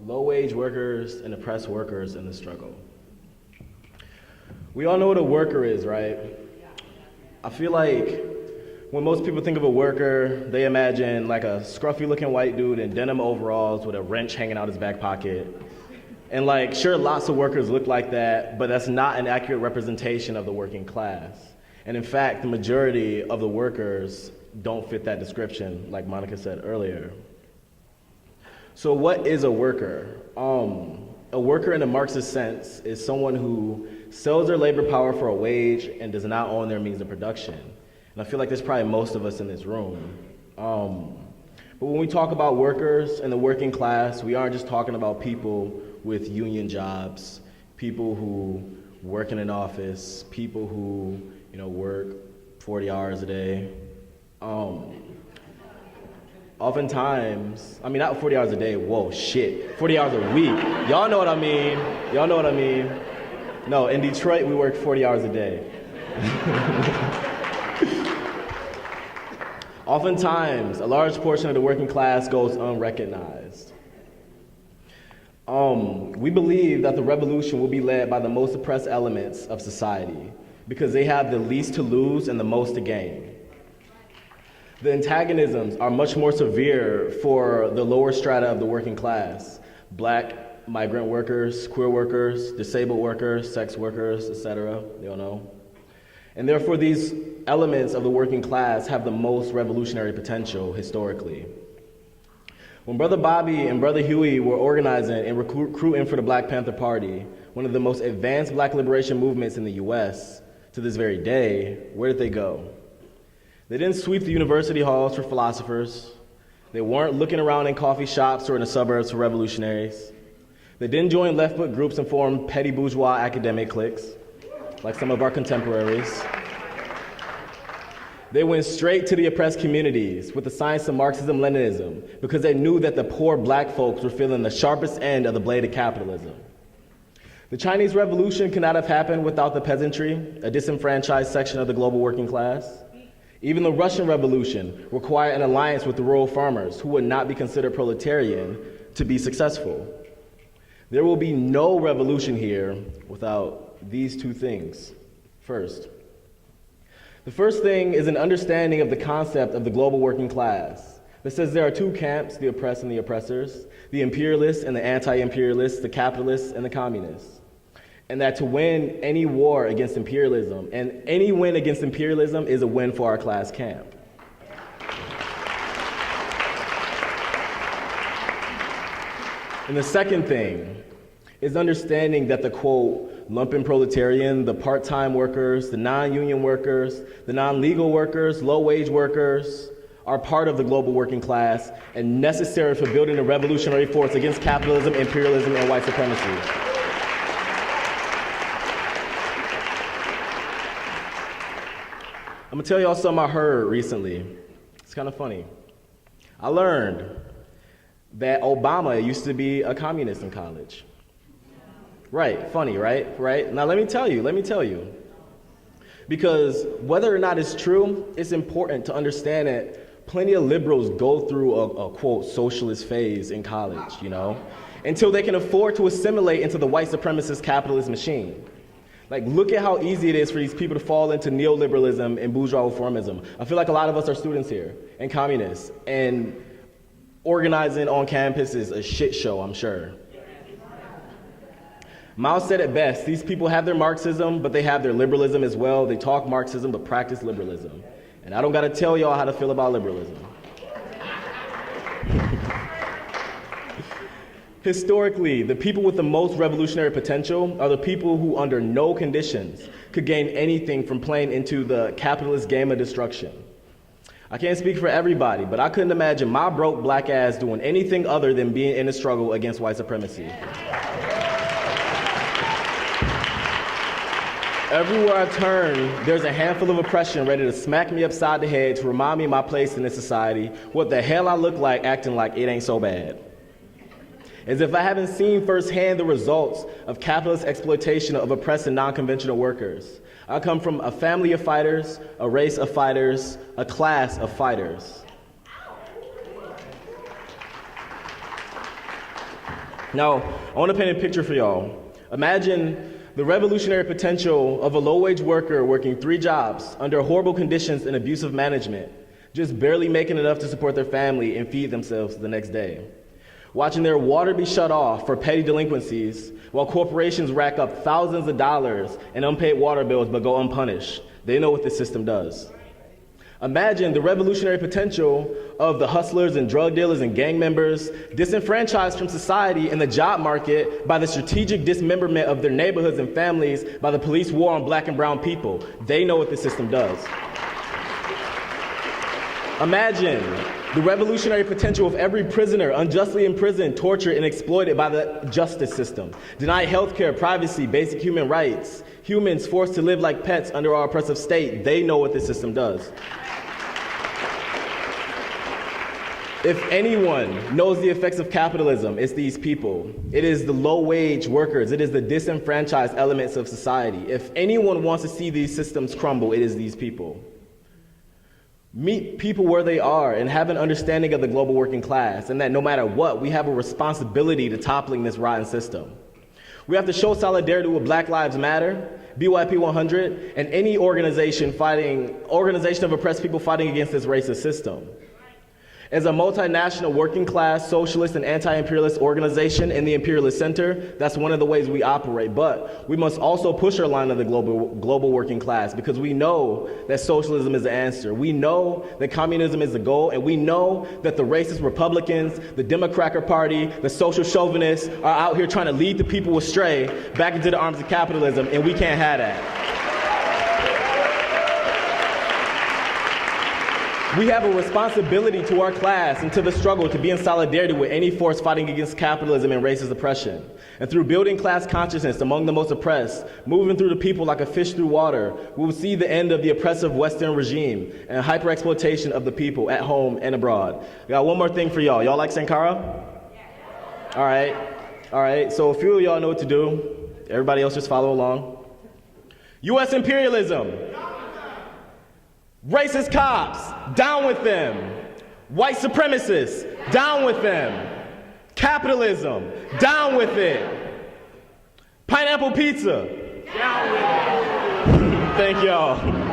Low-wage workers and oppressed workers in the struggle. We all know what a worker is, right? I feel like when most people think of a worker, they imagine like a scruffy-looking white dude in denim overalls with a wrench hanging out his back pocket. And like, sure, lots of workers look like that, but that's not an accurate representation of the working class. And in fact, the majority of the workers don't fit that description, like Monica said earlier. So what is a worker? A worker in a Marxist sense is someone who sells their labor power for a wage and does not own their means of production. And I feel like there's probably most of us in this room. But when we talk about workers and the working class, we aren't just talking about people with union jobs, people who work in an office, people who work 40 hours a day. Oftentimes, I mean, not 40 hours a day, whoa, shit, 40 hours a week. Y'all know what I mean. Y'all know what I mean. No, in Detroit, we work 40 hours a day. Oftentimes, a large portion of the working class goes unrecognized. We believe that the revolution will be led by the most oppressed elements of society because they have the least to lose and the most to gain. The antagonisms are much more severe for the lower strata of the working class: Black, migrant workers, queer workers, disabled workers, sex workers, etc. You all know. And therefore, these elements of the working class have the most revolutionary potential historically. When Brother Bobby and Brother Huey were organizing and recruiting for the Black Panther Party, one of the most advanced Black liberation movements in the US, to this very day, where did they go? They didn't sweep the university halls for philosophers. They weren't looking around in coffee shops or in the suburbs for revolutionaries. They didn't join left-foot groups and form petty bourgeois academic cliques, like some of our contemporaries. They went straight to the oppressed communities with the science of Marxism-Leninism because they knew that the poor Black folks were feeling the sharpest end of the blade of capitalism. The Chinese Revolution could not have happened without the peasantry, a disenfranchised section of the global working class. Even the Russian Revolution required an alliance with the rural farmers who would not be considered proletarian to be successful. There will be no revolution here without these two things. First, the first thing is an understanding of the concept of the global working class that says there are two camps, the oppressed and the oppressors, the imperialists and the anti-imperialists, the capitalists and the communists. And that to win any war against imperialism, and any win against imperialism is a win for our class camp. And the second thing is understanding that the, quote, lumpen proletarian, the part-time workers, the non-union workers, the non-legal workers, low-wage workers, are part of the global working class and necessary for building a revolutionary force against capitalism, imperialism, and white supremacy. I'm gonna tell y'all something I heard recently. It's kind of funny. I learned that Obama used to be a communist in college. Right, funny, right? Right? Now let me tell you. Because whether or not it's true, it's important to understand that plenty of liberals go through a quote, socialist phase in college, until they can afford to assimilate into the white supremacist capitalist machine. Like, look at how easy it is for these people to fall into neoliberalism and bourgeois reformism. I feel like a lot of us are students here and communists, and organizing on campus is a shit show, I'm sure. Mao said it best: these people have their Marxism, but they have their liberalism as well. They talk Marxism, but practice liberalism. And I don't gotta tell y'all how to feel about liberalism. Historically, the people with the most revolutionary potential are the people who, under no conditions, could gain anything from playing into the capitalist game of destruction. I can't speak for everybody, but I couldn't imagine my broke Black ass doing anything other than being in a struggle against white supremacy. Everywhere I turn, there's a handful of oppression ready to smack me upside the head to remind me of my place in this society, what the hell I look like acting like it ain't so bad. As if I haven't seen firsthand the results of capitalist exploitation of oppressed and non-conventional workers. I come from a family of fighters, a race of fighters, a class of fighters. Now, I want to paint a picture for y'all. Imagine the revolutionary potential of a low-wage worker working 3 jobs under horrible conditions and abusive management, just barely making enough to support their family and feed themselves the next day. Watching their water be shut off for petty delinquencies while corporations rack up thousands of dollars in unpaid water bills but go unpunished. They know what this system does. Imagine the revolutionary potential of the hustlers and drug dealers and gang members disenfranchised from society and the job market by the strategic dismemberment of their neighborhoods and families by the police war on black and brown people. They know what this system does. Imagine the revolutionary potential of every prisoner unjustly imprisoned, tortured, and exploited by the justice system. Denied healthcare, privacy, basic human rights. Humans forced to live like pets under our oppressive state. They know what this system does. If anyone knows the effects of capitalism, it's these people. It is the low-wage workers. It is the disenfranchised elements of society. If anyone wants to see these systems crumble, it is these people. Meet people where they are and have an understanding of the global working class, and that no matter what, we have a responsibility to toppling this rotten system. We have to show solidarity with Black Lives Matter, BYP 100, and any organization of oppressed people fighting against this racist system. As a multinational working class, socialist, and anti-imperialist organization in the Imperialist Center, that's one of the ways we operate. But we must also push our line of the global working class, because we know that socialism is the answer. We know that communism is the goal, and we know that the racist Republicans, the Democratic Party, the social chauvinists are out here trying to lead the people astray back into the arms of capitalism, and we can't have that. We have a responsibility to our class and to the struggle to be in solidarity with any force fighting against capitalism and racist oppression. And through building class consciousness among the most oppressed, moving through the people like a fish through water, we will see the end of the oppressive Western regime and hyper-exploitation of the people at home and abroad. I got one more thing for y'all. Y'all like Sankara? All right. So a few of y'all know what to do. Everybody else just follow along. U.S. imperialism. Racist cops, down with them. White supremacists, down with them. Capitalism, down with it. Pineapple pizza, down with it. Thank y'all.